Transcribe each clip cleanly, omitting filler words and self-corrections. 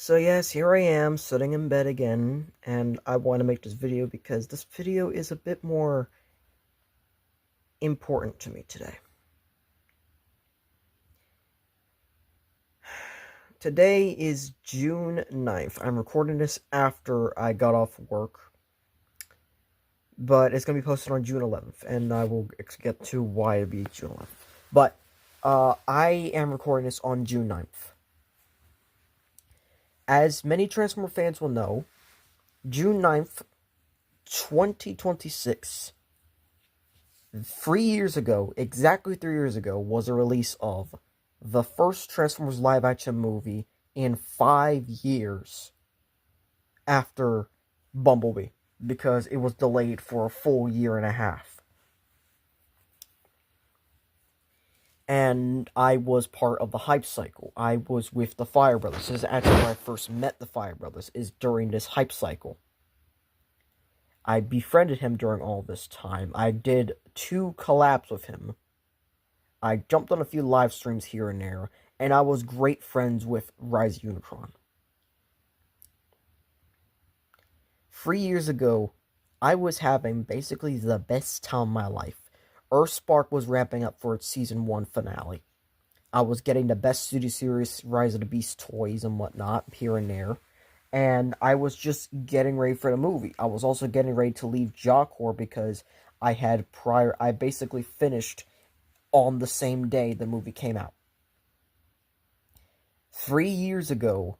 So yes, here I am sitting in bed again, and I want to make this video because this video is a bit more important to me today. Today is June 9th. I'm recording this after I got off work, but it's going to be posted on June 11th, and I will get to why it'll be June 11th. But I am recording this on June 9th. As many Transformer fans will know, June 9th, 2026, 3 years ago, exactly 3 years ago, was the release of the first Transformers live-action movie in 5 years after Bumblebee, because it was delayed for a full year and a half. And I was part of the hype cycle. I was with the Fire Brothers. This is actually where I first met the Fire Brothers, is during this hype cycle. I befriended him during all this time. I did 2 collabs with him. I jumped on a few live streams here and there, and I was great friends with Rise Unicron. 3 years ago, I was having basically the best time of my life. Earthspark was wrapping up for its Season 1 finale. I was getting the best Studio Series Rise of the Beast toys and whatnot here and there, and I was just getting ready for the movie. I was also getting ready to leave Jawcore because I basically finished on the same day the movie came out. 3 years ago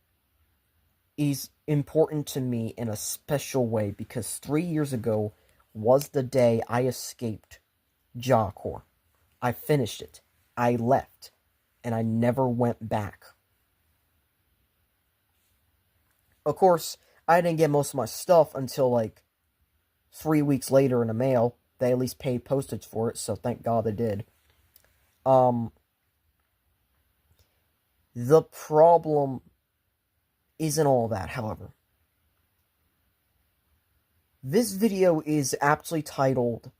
is important to me in a special way because 3 years ago was the day I escaped Jawcore. I finished it. I left. And I never went back. Of course, I didn't get most of my stuff until like 3 weeks later in the mail. They at least paid postage for it, so thank God they did. The problem isn't all that, however. This video is aptly titled,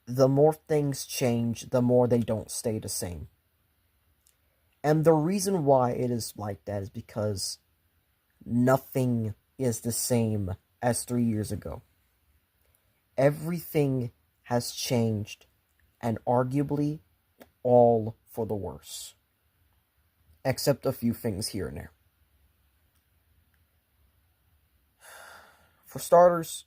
"The More Things Change, the More They Don't Stay the Same." And the reason why it is like that is because nothing is the same as 3 years ago. Everything has changed, and arguably all for the worse. Except a few things here and there. For starters,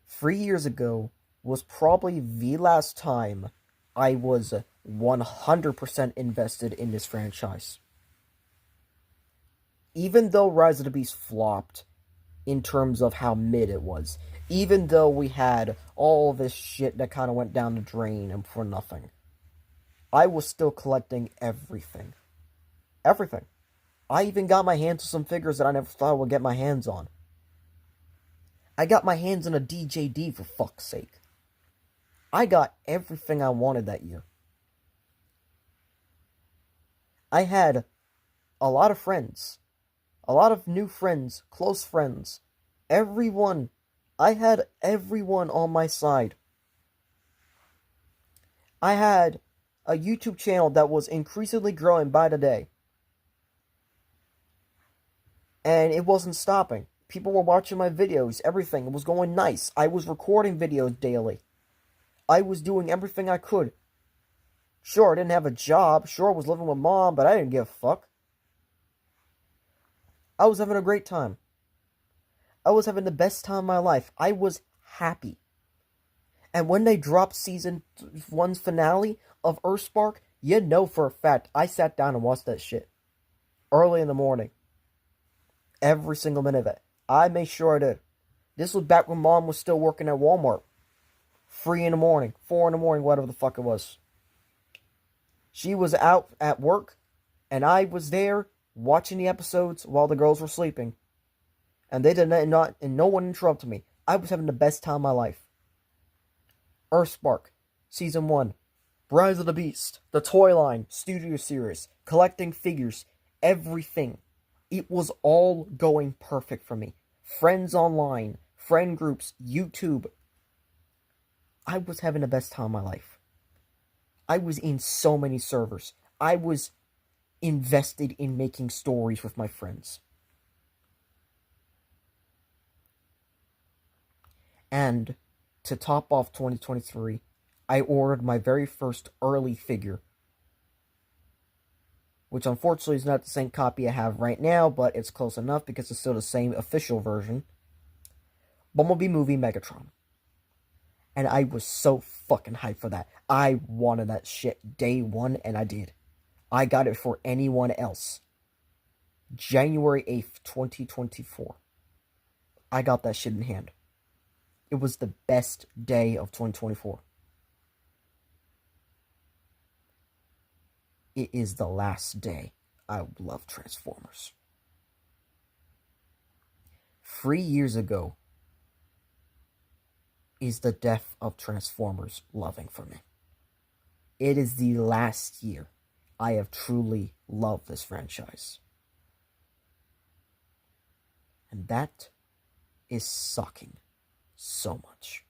3 years ago was probably the last time I was 100% invested in this franchise. Even though Rise of the Beast flopped in terms of how mid it was, even though we had all this shit that kind of went down the drain and for nothing, I was still collecting everything. Everything. I even got my hands on some figures that I never thought I would get my hands on. I got my hands on a DJD, for fuck's sake. I got everything I wanted that year. I had a lot of friends. A lot of new friends, close friends. Everyone. I had everyone on my side. I had a YouTube channel that was increasingly growing by the day. And it wasn't stopping. People were watching my videos, everything. It was going nice. I was recording videos daily. I was doing everything I could. Sure, I didn't have a job. Sure, I was living with mom, but I didn't give a fuck. I was having a great time. I was having the best time of my life. I was happy. And when they dropped Season 1's finale of Earthspark, you know for a fact I sat down and watched that shit. Early in the morning. Every single minute of it. I made sure I did. This was back when mom was still working at Walmart. 3 in the morning, 4 in the morning, whatever the fuck it was. She was out at work, and I was there watching the episodes while the girls were sleeping. And they did not, and no one interrupted me. I was having the best time of my life. Earthspark, Season 1, Rise of the Beast, the toy line, Studio Series, collecting figures, everything. It was all going perfect for me. Friends online, friend groups, YouTube. I was having the best time of my life. I was in so many servers. I was invested in making stories with my friends. And to top off 2023, I ordered my very first early figure, which unfortunately is not the same copy I have right now, but it's close enough because it's still the same official version. Bumblebee movie Megatron. And I was so fucking hyped for that. I wanted that shit day one, and I did. I got it for anyone else. January 8th, 2024. I got that shit in hand. It was the best day of 2024. It is the last day I love Transformers. 3 years ago is the death of Transformers loving for me. It is the last year I have truly loved this franchise. And that is sucking so much.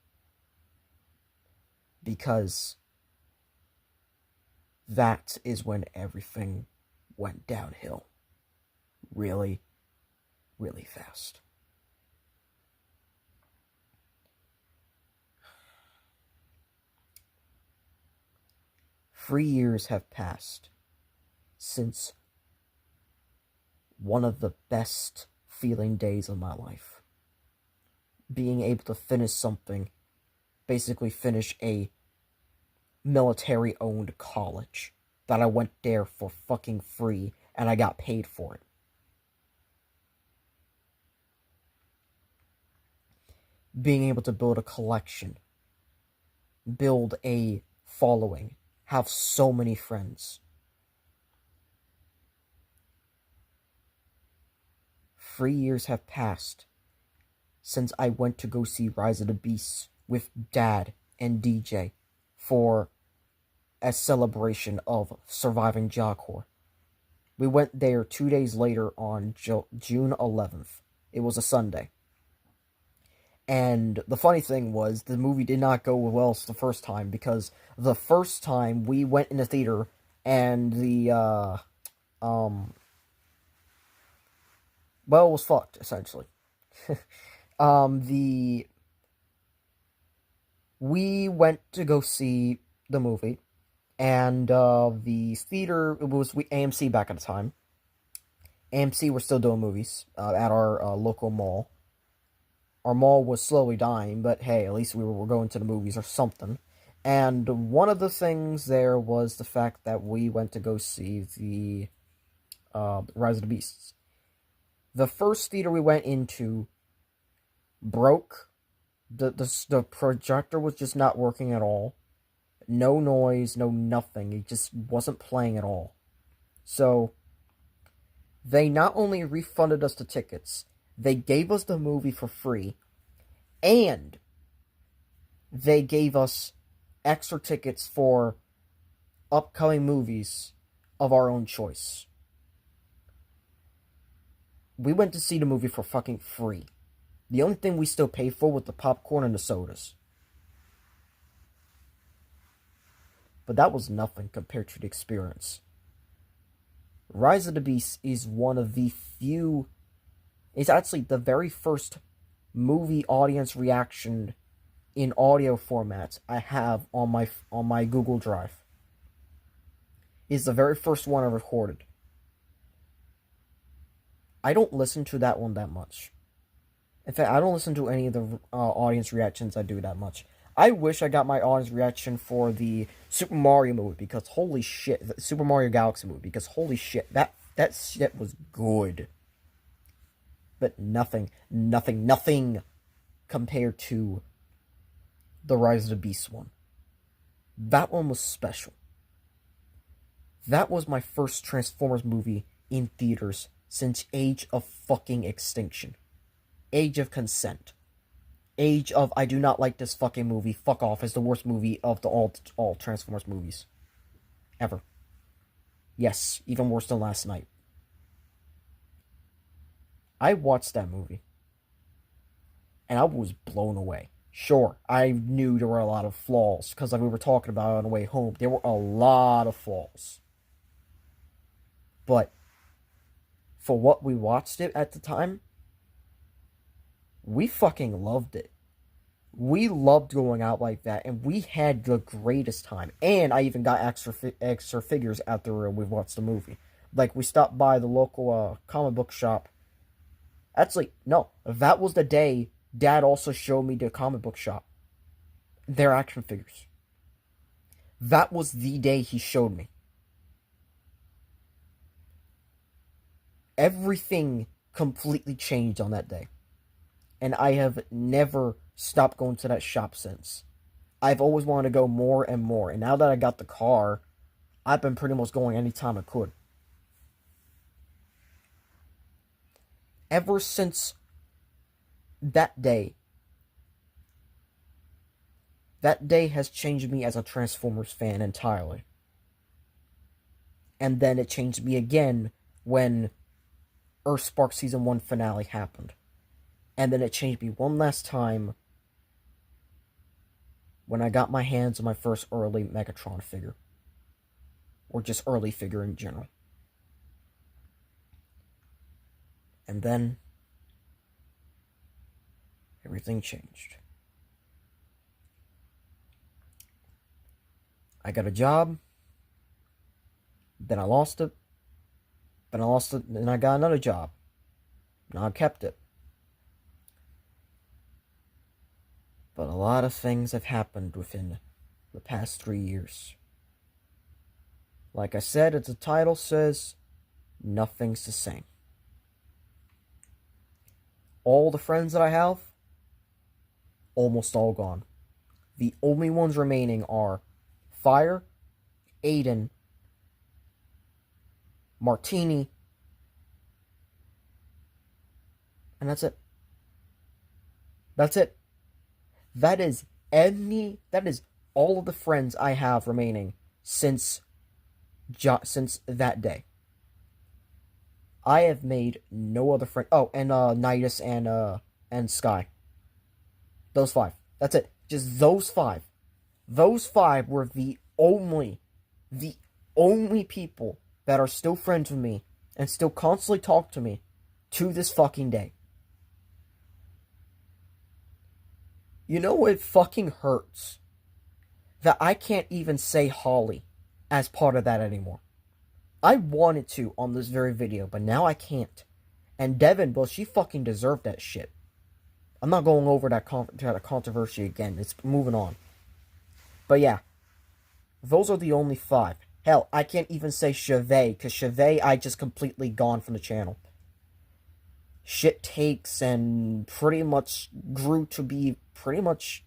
Because that is when everything went downhill really, really fast. Three years have passed since one of the best feeling days of my life. Being able to finish something, basically finish a military-owned college that I went there for fucking free and I got paid for it. Being able to build a collection, build a following, have so many friends. 3 years have passed since I went to go see Rise of the Beasts with Dad and DJ for a celebration of surviving Jocor. We went there 2 days later on June 11th. It was a Sunday. And the funny thing was, the movie did not go well the first time, because the first time we went in the theater and well, it was fucked, essentially. We went to go see the movie, and the theater, it was AMC back at the time. AMC were still doing movies at our local mall. Our mall was slowly dying, but hey, at least we were going to the movies or something. And one of the things there was the fact that we went to go see the Rise of the Beasts. The first theater we went into broke. The projector was just not working at all. No noise, no nothing. It just wasn't playing at all. So, they not only refunded us the tickets, they gave us the movie for free, and they gave us extra tickets for upcoming movies of our own choice. We went to see the movie for fucking free. The only thing we still paid for was the popcorn and the sodas. But that was nothing compared to the experience. Rise of the Beast is one of the few... It's actually the very first movie audience reaction in audio format I have on my Google Drive. It's the very first one I recorded. I don't listen to that one that much. In fact, I don't listen to any of the audience reactions I do that much. I wish I got my audience reaction for the Super Mario movie, because holy shit, the Super Mario Galaxy movie, because holy shit, that shit was good. But nothing compared to the Rise of the Beast one. That one was special. That was my first Transformers movie in theaters since Age of fucking Extinction. Age of Consent. Age of I do not like this fucking movie. Fuck off. It's the worst movie of the all Transformers movies. Ever. Yes, even worse than last night. I watched that movie, and I was blown away. Sure, I knew there were a lot of flaws, because like we were talking about on the way home, there were a lot of flaws. But for what we watched it at the time, we fucking loved it. We loved going out like that, and we had the greatest time. And I even got extra figures after we watched the movie. Like, we stopped by the local comic book shop. Actually, no, that was the day Dad also showed me the comic book shop. Their action figures. That was the day he showed me. Everything completely changed on that day. And I have never stopped going to that shop since. I've always wanted to go more and more. And now that I got the car, I've been pretty much going anytime I could. Ever since that day has changed me as a Transformers fan entirely. And then it changed me again when Earthspark Season 1 finale happened. And then it changed me one last time when I got my hands on my first early Megatron figure. Or just early figure in general. And then everything changed. I got a job. Then I lost it. Then I lost it. Then I got another job. Now I kept it. But a lot of things have happened within the past 3 years. Like I said, as the title says, nothing's the same. All the friends that I have, almost all gone. The only ones remaining are Fire, Aiden, Martini, and that's it. That's it. That is all of the friends I have remaining since that day. I have made no other friend. Oh, and Nidus and Sky. Those 5. That's it. Just those 5. Those 5 were the only people that are still friends with me and still constantly talk to me to this fucking day. You know, it fucking hurts that I can't even say Holly as part of that anymore. I wanted to on this very video, but now I can't. And Devin, well, she fucking deserved that shit. I'm not going over that controversy again. It's moving on. But yeah, those are the only 5. Hell, I can't even say Chevy, because Chevy I just completely gone from the channel. Shit takes and pretty much grew to be pretty much...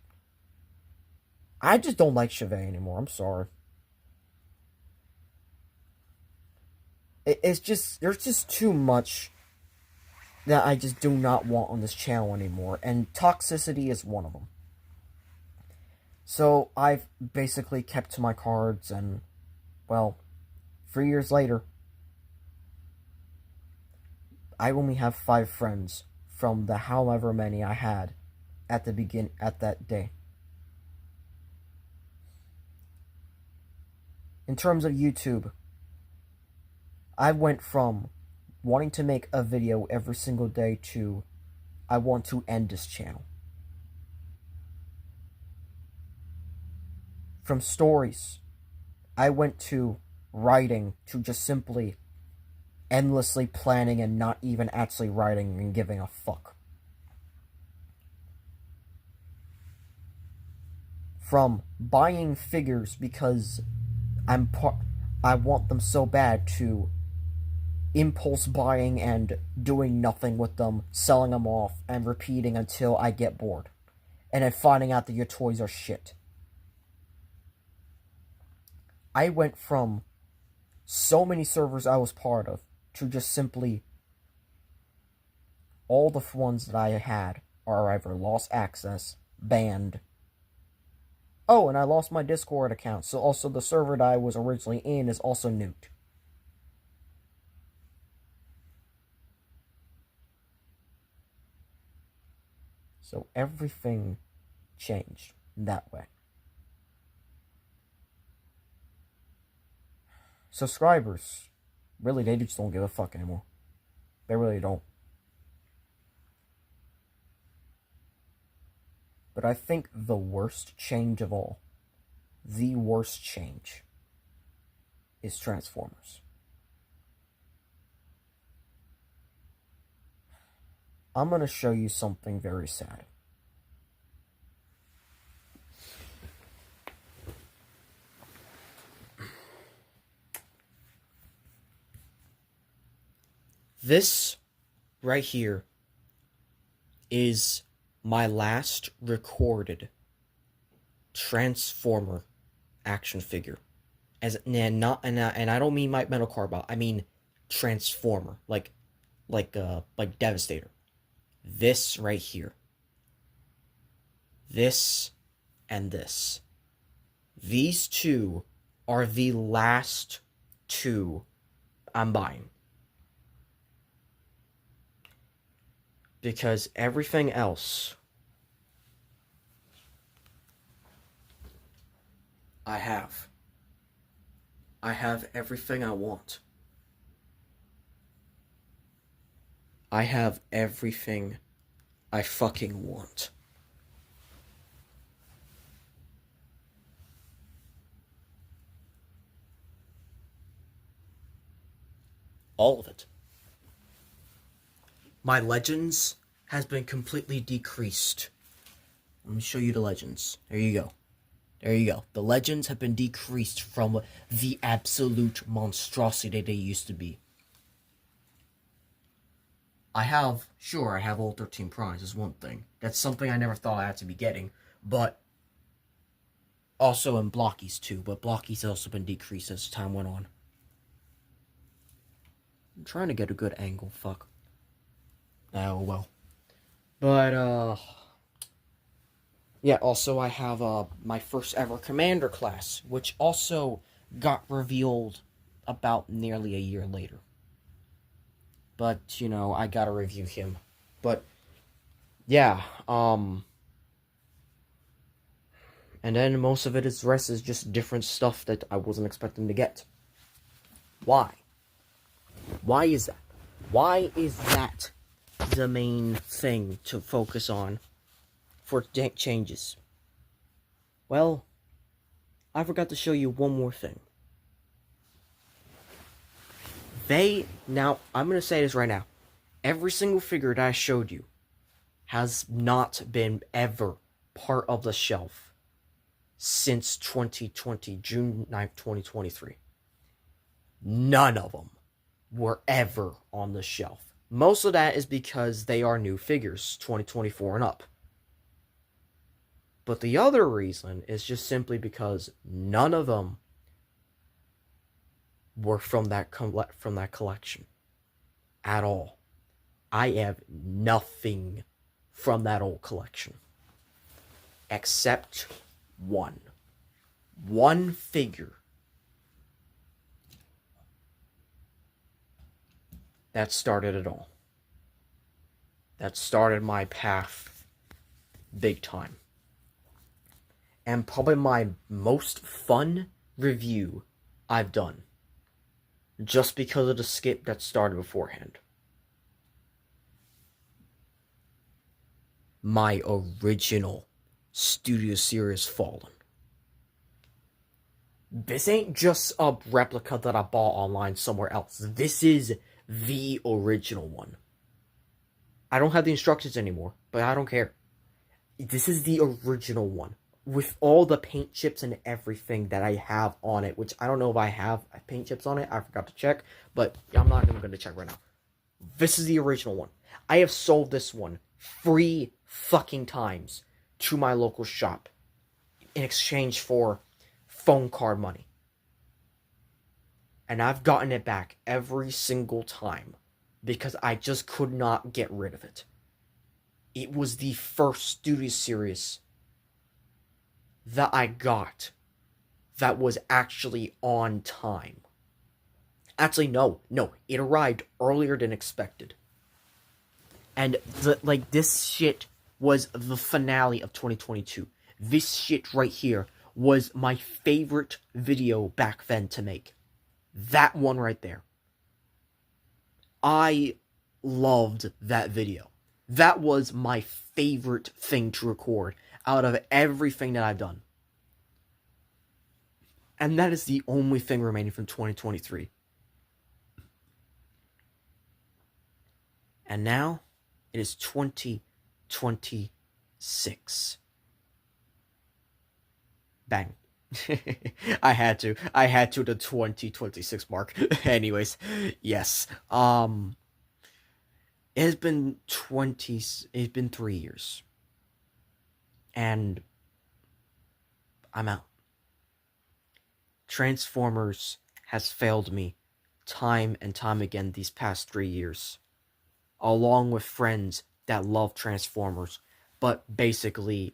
I just don't like Chevy anymore. I'm sorry. It's just... There's just too much that I just do not want on this channel anymore. And toxicity is one of them. So I've basically kept to my cards and... Well, 3 years later, I only have 5 friends from the however many I had at that day. In terms of YouTube, I went from wanting to make a video every single day to I want to end this channel. From stories, I went to writing to just simply endlessly planning and not even actually writing and giving a fuck. From buying figures because I want them so bad to impulse buying and doing nothing with them, selling them off and repeating until I get bored. And then finding out that your toys are shit. I went from so many servers I was part of to just simply all the ones that I had are either lost access, banned. Oh, and I lost my Discord account, so also the server that I was originally in is also nuked. So everything changed that way. Subscribers, Really, they just don't give a fuck anymore. They really don't. But I think the worst change of all, the worst change, is Transformers. I'm going to show you something very sad. This right here is my last recorded Transformer action figure. And I don't mean Metal Carbot. I mean Transformer, like Devastator. This right here. This and this. These two are the last two I'm buying. Because everything else I have. I have everything I want. I have everything I fucking want. All of it. My Legends has been completely decreased. Let me show you the Legends. There you go. There you go. The Legends have been decreased from the absolute monstrosity they used to be. I have all 13 Primes is one thing. That's something I never thought I had to be getting. But also in Blockies too. But Blockies has also been decreased as time went on. I'm trying to get a good angle, fuck. Oh, well. But, yeah, also I have, my first ever Commander class, which also got revealed about nearly a year later. But, you know, I gotta review him. But, yeah, and then most of the rest is just different stuff that I wasn't expecting to get. Why? Why is that? Why is that the main thing to focus on for changes? Well, I forgot to show you one more thing. Now, I'm going to say this right now. Every single figure that I showed you has not been ever part of the shelf since 2020, June 9th, 2023. None of them were ever on the shelf. Most of that is because they are new figures, 2024 and up. But the other reason is just simply because none of them were from that collection at all. I have nothing from that old collection except one figure that started it all. That started my path big time. And probably my most fun review I've done. Just because of the skip that started beforehand. My original Studio Series Fallen. This ain't just a replica that I bought online somewhere else. This is the original one. I don't have the instructions anymore, but I don't care. This is the original one. With all the paint chips and everything that I have on it, which I don't know if I have paint chips on it, I forgot to check, but I'm not even going to check right now. This is the original one. I have sold this one 3 fucking times to my local shop in exchange for phone card money. And I've gotten it back every single time because I just could not get rid of it. It was the first Studio Series that I got that was actually on time. Actually, no, it arrived earlier than expected. And this shit was the finale of 2022. This shit right here was my favorite video back then to make. That one right there. I loved that video. That was my favorite thing to record out of everything that I've done. And that is the only thing remaining from 2023. And now it is 2026. Bang. I had to the 2026 mark. Anyways, yes. It's been 3 years. And I'm out. Transformers has failed me time and time again these past 3 years. Along with friends that love Transformers, but basically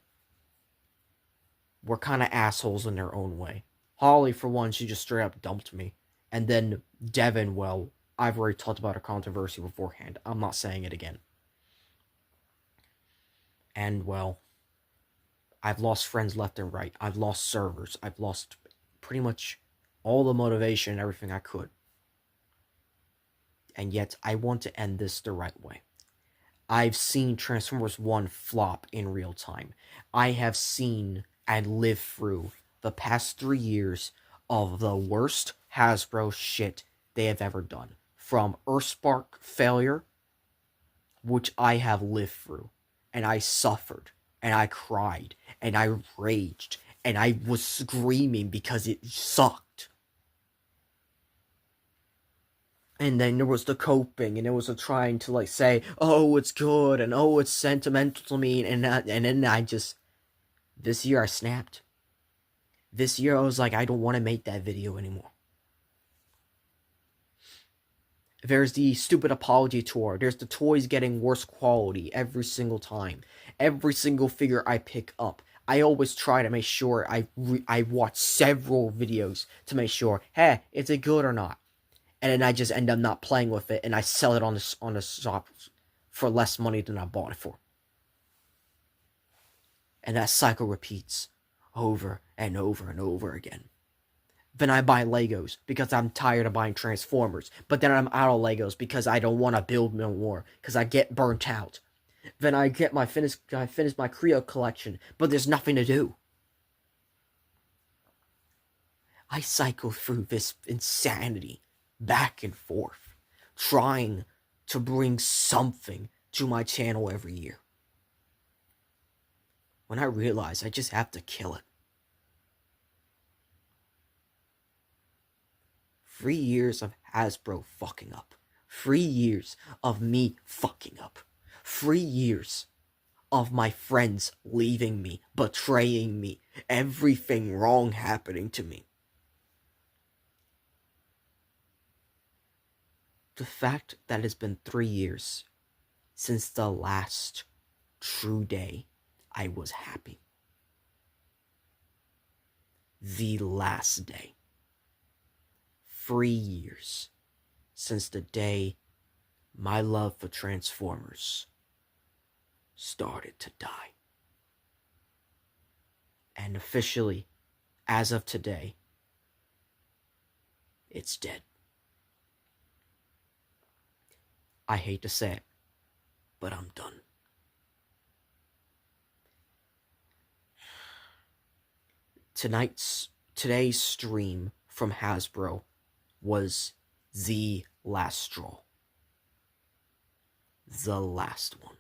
were kind of assholes in their own way. Holly, for one, she just straight up dumped me. And then Devin, well, I've already talked about a controversy beforehand. I'm not saying it again. And, well, I've lost friends left and right. I've lost servers. I've lost pretty much all the motivation and everything I could. And yet, I want to end this the right way. I've seen Transformers 1 flop in real time. I have seen and lived through the past 3 years of the worst Hasbro shit they have ever done. From Earthspark failure, which I have lived through, and I suffered, and I cried, and I raged, and I was screaming because it sucked. And then there was the coping, and it was the trying to, like, say, oh, it's good, and oh, it's sentimental to me, and then I just, this year I snapped. This year I was like, I don't want to make that video anymore. There's the stupid apology tour. There's the toys getting worse quality every single time. Every single figure I pick up, I always try to make sure I watch several videos to make sure, hey, is it good or not? And then I just end up not playing with it, and I sell it on the shop for less money than I bought it for. And that cycle repeats over and over and over again. Then I buy Legos because I'm tired of buying Transformers. But then I'm out of Legos because I don't want to build no more because I get burnt out. Then I finish my Creo collection, but there's nothing to do. I cycle through this insanity back and forth, trying to bring something to my channel every year. When I realize I just have to kill it. 3 years of Hasbro fucking up. 3 years of me fucking up. 3 years of my friends leaving me, betraying me, everything wrong happening to me. The fact that it's been 3 years since the last true day I was happy. The last day. 3 years since the day my love for Transformers started to die. And officially, as of today, it's dead. I hate to say it, but I'm done. Today's stream from Hasbro was the last straw. The last one.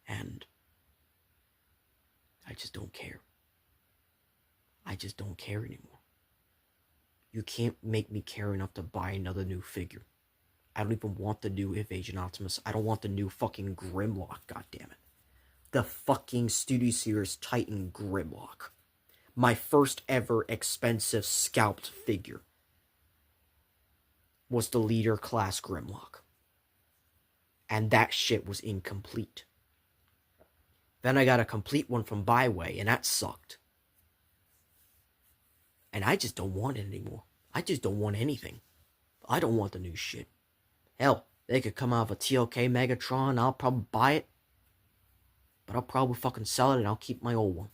And I just don't care. I just don't care anymore. You can't make me care enough to buy another new figure. I don't even want the new Evasion Optimus. I don't want the new fucking Grimlock, goddammit. The fucking Studio Series Titan Grimlock. My first ever expensive scalped figure was the Leader Class Grimlock. And that shit was incomplete. Then I got a complete one from Byway, and that sucked. And I just don't want it anymore. I just don't want anything. I don't want the new shit. Hell, they could come out of a TOK Megatron, I'll probably buy it. But I'll probably fucking sell it and I'll keep my old one.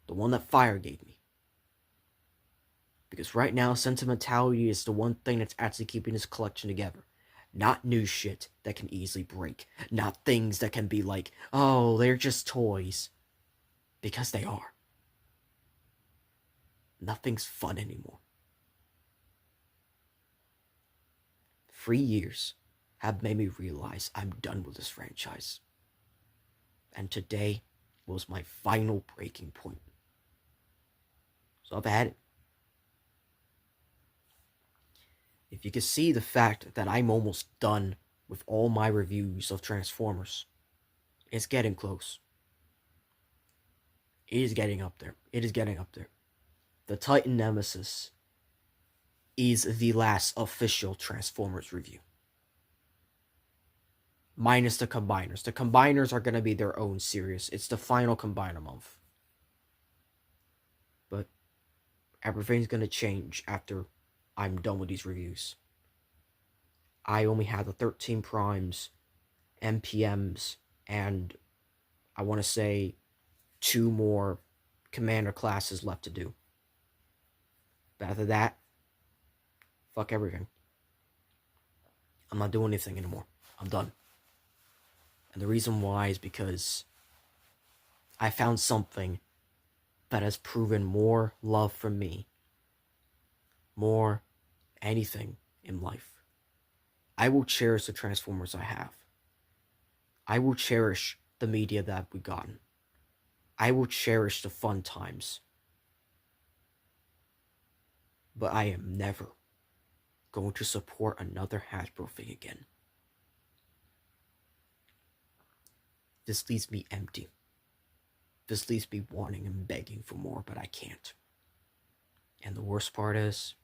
The one that Fire gave me. Because right now, sentimentality is the one thing that's actually keeping this collection together. Not new shit that can easily break. Not things that can be like, oh, they're just toys. Because they are. Nothing's fun anymore. 3 years have made me realize I'm done with this franchise. And today was my final breaking point. So I've had it. If you can see the fact that I'm almost done with all my reviews of Transformers, it's getting close. It is getting up there. It is getting up there. The Titan Nemesis is the last official Transformers review. Minus the Combiners. The Combiners are going to be their own series. It's the final Combiner month. But everything's going to change after I'm done with these reviews. I only have the 13 Primes, MPMs, and I want to say 2 more Commander classes left to do. But after that, fuck everything. I'm not doing anything anymore. I'm done. And the reason why is because I found something that has proven more love for me, more anything in life. I will cherish the Transformers I have. I will cherish the media that we've gotten. I will cherish the fun times. But I am never going to support another Hasbro thing again. This leaves me empty. This leaves me wanting and begging for more, but I can't. And the worst part is,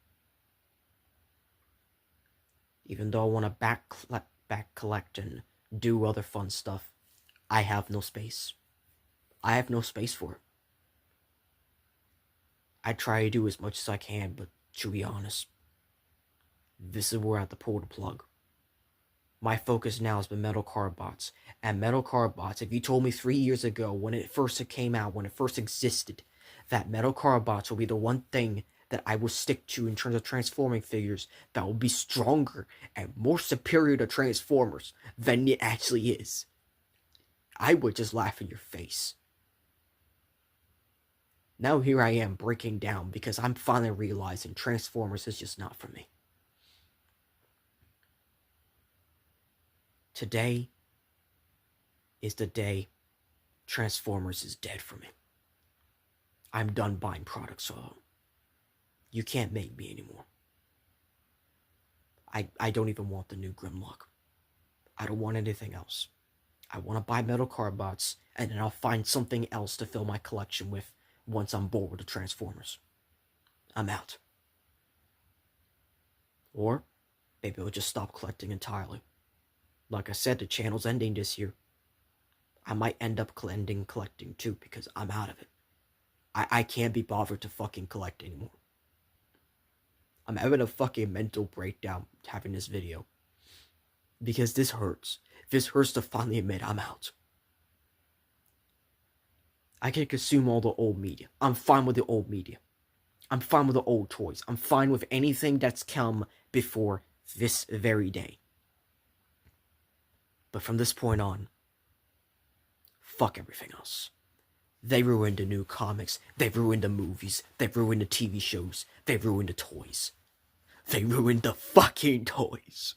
even though I want to back collect and do other fun stuff, I have no space. I have no space for it. I try to do as much as I can, but to be honest, this is where I have to pull the plug. My focus now has been Metal Card Bots. And Metal Card Bots, if you told me 3 years ago, when it first came out, when it first existed, that Metal Card Bots will be the one thing that I will stick to in terms of transforming figures that will be stronger and more superior to Transformers than it actually is, I would just laugh in your face. Now here I am breaking down because I'm finally realizing Transformers is just not for me. Today is the day Transformers is dead for me. I'm done buying products, so you can't make me anymore. I don't even want the new Grimlock. I don't want anything else. I want to buy Metal Card Bots, and then I'll find something else to fill my collection with once I'm bored with the Transformers. I'm out. Or maybe I'll just stop collecting entirely. Like I said, the channel's ending this year. I might end up collecting too, because I'm out of it. I can't be bothered to fucking collect anymore. I'm having a fucking mental breakdown having this video. Because this hurts. This hurts to finally admit I'm out. I can consume all the old media. I'm fine with the old media. I'm fine with the old toys. I'm fine with anything that's come before this very day. But from this point on, fuck everything else. They ruined the new comics. They ruined the movies. They ruined the TV shows. They ruined the toys. They ruined the fucking toys.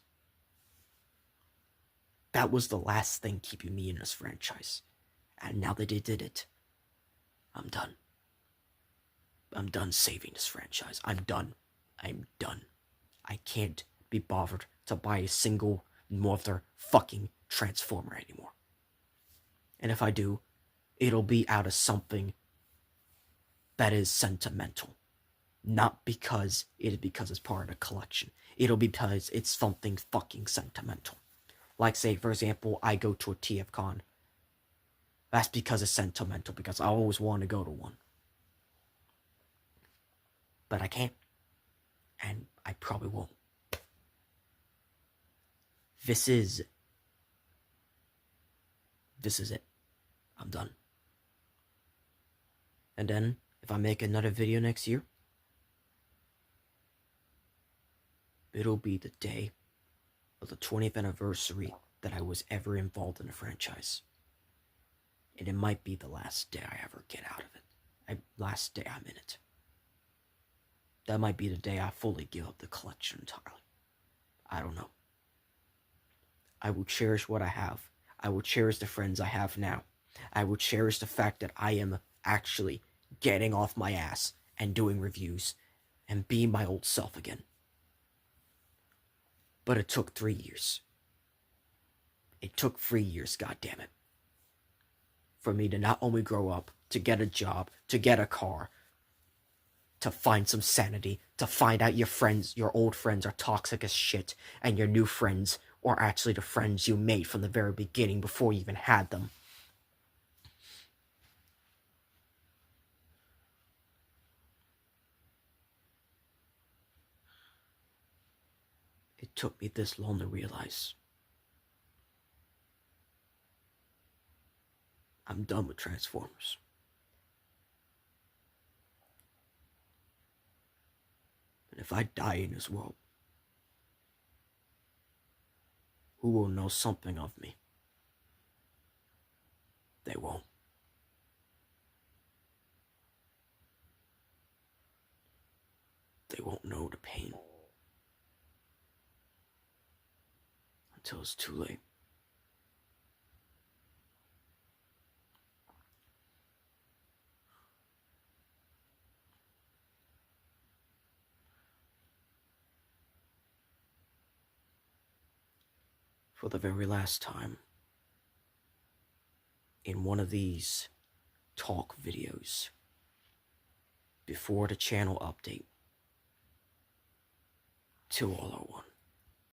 That was the last thing keeping me in this franchise. And now that they did it, I'm done. I'm done saving this franchise. I'm done. I'm done. I can't be bothered to buy a single mother fucking Transformer anymore. And if I do, it'll be out of something that is sentimental. Not because it's part of the collection. It'll be because it's something fucking sentimental. Like, say, for example, I go to a TFCon. That's because it's sentimental, because I always want to go to one. But I can't. And I probably won't. This is it. I'm done. And then, if I make another video next year, It'll be the day of the 20th anniversary that I was ever involved in a franchise. And it might be the last day I ever get out of it. Last day I'm in it. That might be the day I fully give up the collection entirely. I don't know. I will cherish what I have. I will cherish the friends I have now. I will cherish the fact that I am actually getting off my ass and doing reviews and being my old self again. But it took 3 years. It took 3 years, goddammit, for me to not only grow up, to get a job, to get a car, to find some sanity, to find out your old friends are toxic as shit, and your new friends are actually the friends you made from the very beginning before you even had them. It took me this long to realize I'm done with Transformers. And if I die in this world, who will know something of me? They won't. They won't know the pain until it's too late. For the very last time, in one of these talk videos, before the channel update, 201.